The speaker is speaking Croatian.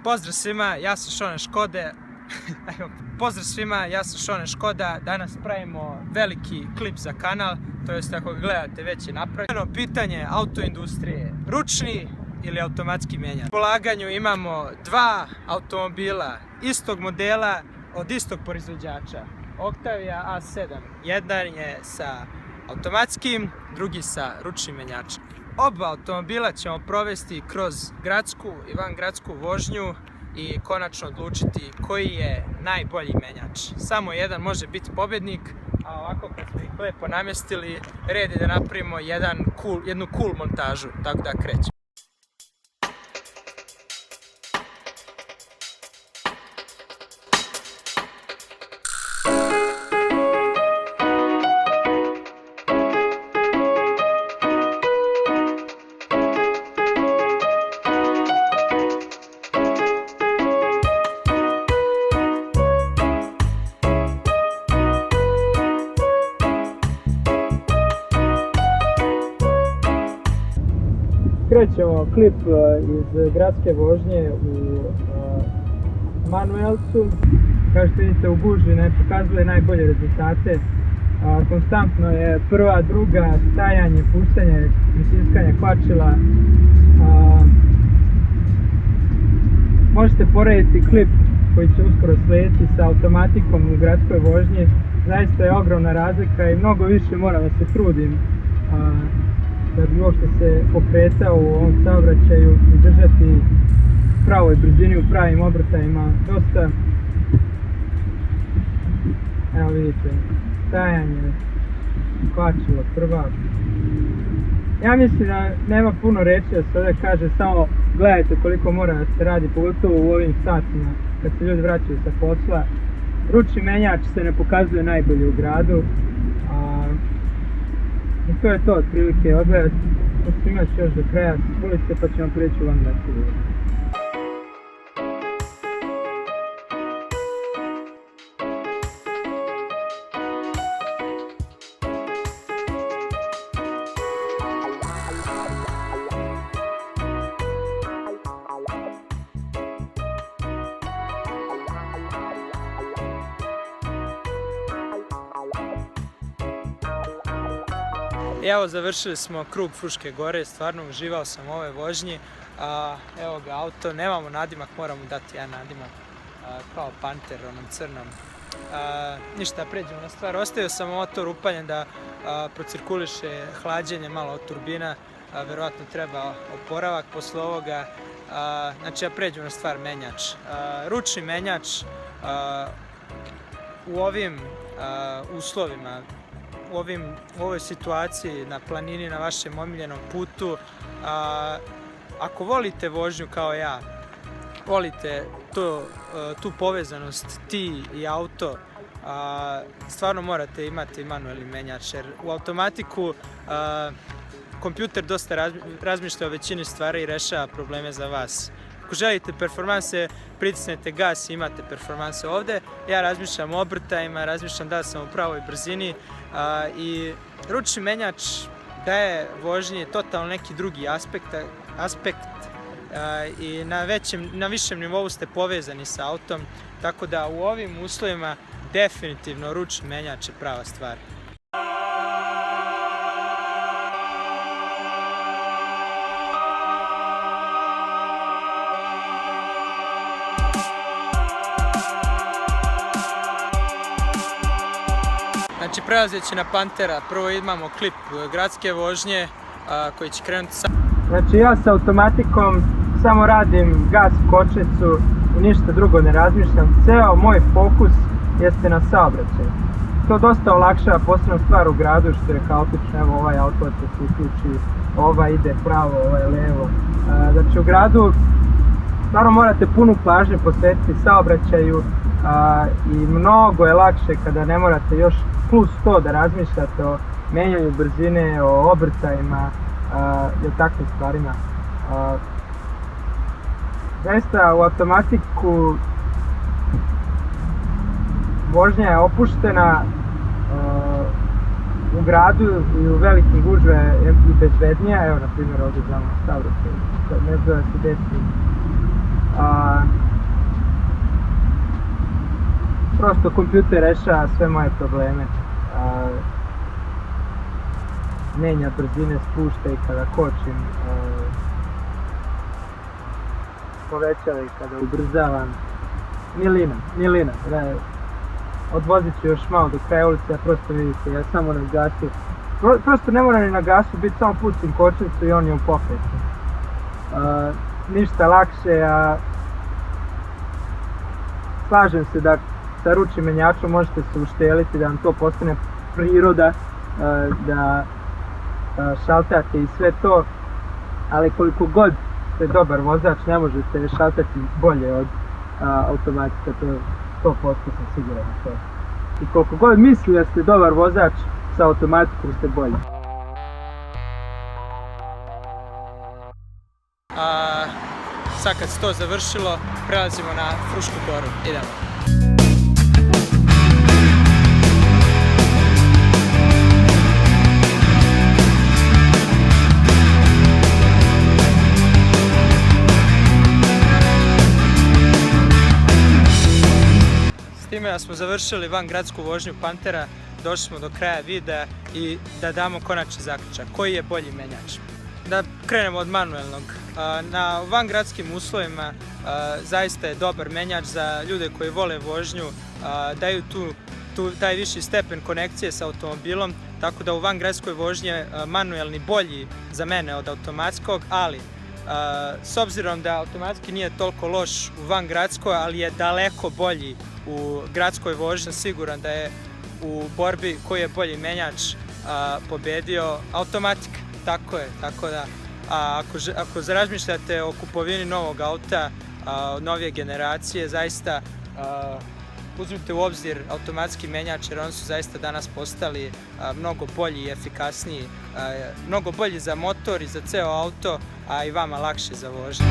Pozdrav svima, ja sam Šone Škode. Pozdrav svima, ja sam Šone Škoda. Danas pravimo veliki klip za kanal, to jest ako ga gledate već je napravljeno. Pitanje autoindustrije, ručni ili automatski menjač. U polaganju imamo dva automobila istog modela od istog proizvođača, Octavia A7. Jedan je sa automatskim, drugi sa ručnim menjačem. Oba automobila ćemo provesti kroz gradsku i vangradsku vožnju i konačno odlučiti koji je najbolji menjač. Samo jedan može biti pobjednik, a ovako kad smo ih lepo namjestili, red je da napravimo jednu cool montažu, tako da krećemo. Krećemo klip iz gradske vožnje u Manuelcu. Kao što vidite u gužvi ne pokazuje najbolje rezultate. Konstantno je prva, druga, stajanje, puštanje, pritiskanje kvačila. Možete porediti klip koji će uskoro slijediti sa automatikom u gradskoj vožnji. Zaista je ogromna razlika i mnogo više moram da se trudim da bi uopšte se pokretao u ovom saobraćaju i držati pravoj brzini u pravim obrtajima. Dosta, evo vidite, stajanje, kvačilo, prva. Ja mislim da nema puno reći da se ovdje kaže, samo gledajte koliko mora da se radi, pogotovo u ovim satima kad se ljudi vraćaju sa posla. Ručni menjač se ne pokazuje najbolje u gradu. I to je to otprilike, odgledati imaš još do kraja, volite pa ćemo prijeći u vangradsku vožnju. Evo, završili smo krug Fruške gore, stvarno uživao sam u ovoj vožnji. Evo ga auto, nemamo nadimak, moramo dati jedan nadimak, kao Panter, onom crnom. Ništa, pređemo na stvar. Ostavio sam motor upaljen da procirkuliše hlađenje malo od turbina, verovatno treba oporavak posle ovoga. Znači, ja pređemo na stvar, menjač. Ručni menjač u ovim uslovima, u ovoj situaciji na planini, na vašem omiljenom putu, ako volite vožnju kao ja, volite tu povezanost ti i auto, stvarno morate imati manuelni menjač, jer u automatiku kompjuter dosta razmišlja o većini stvari i rešava probleme za vas. Ako želite performanse, pritisnete gas i imate performanse ovde. Ja razmišljam o obrtajima, razmišljam da sam u pravoj brzini i ručni menjač daje vožnji totalno neki drugi aspekt i na višem nivou ste povezani sa autom, tako da u ovim uslovima definitivno ručni menjač je prava stvar. Znači, prelazeći na Pantera, prvo imamo klip gradske vožnje koji će krenuti sa... Znači, ja sa automatikom samo radim gas, kočnicu i ništa drugo ne razmišljam. Ceo moj fokus jeste na saobraćaju. To dosta olakšava, posebno stvar u gradu, što je kaotično. Evo, ovaj auto se uključi, ovaj ide pravo, ovaj levo. Znači, u gradu stvarno morate punu pažnju posvetiti saobraćaju i mnogo je lakše kada ne morate još plus to da razmišljate o menjanju brzine, o obrtajima i o takvim stvarima. Zaista u automatiku vožnja je opuštena, u gradu i u velikim gužve je i bezbednija. Evo, na primjer, ovdje znamo saobraćaj, ne zove se desi. prosto kompjuter rešava sve moje probleme. Menja brzine, spušta i kada kočim, povećava i kada ubrzavam. Milina, odvozit ću još malo do kraja ulice, a prosto vidite, ja samo na gasu, prosto ne moram ni na gasu biti, samo pustim kočnicu i on je u pokretu. Ništa lakše, a slažem se da sa ručnim menjačom možete se ušteliti, da vam to postane priroda, da šaltate i sve to, ali koliko god ste dobar vozač ne možete šaltati bolje od automatika, to 100% sam siguran na to. I koliko god misli da ste dobar vozač, sa automatikom ste bolji. Sad kad se to završilo, prelazimo na Frušku Goru. Idemo. S time da smo završili vangradsku vožnju Pantera, došli smo do kraja videa i da damo konačni zaključak. Koji je bolji menjač? Da krenemo od manuelnog. Na vangradskim uslovima zaista je dobar menjač za ljude koji vole vožnju, daju taj viši stepen konekcije sa automobilom, tako da u vangradskoj vožnji je manuelni bolji za mene od automatskog, ali s obzirom da automatski nije toliko loš u vangradskoj, ali je daleko bolji u gradskoj vožnji, siguran da je u borbi koji je bolji menjač pobedio automatika. Tako je, tako da ako razmišljate o kupovini novog auta od novije generacije, zaista uzmite u obzir automatski menjač, jer oni su zaista danas postali mnogo bolji i efikasniji, mnogo bolji za motor i za ceo auto, a i vama lakše za vožnju.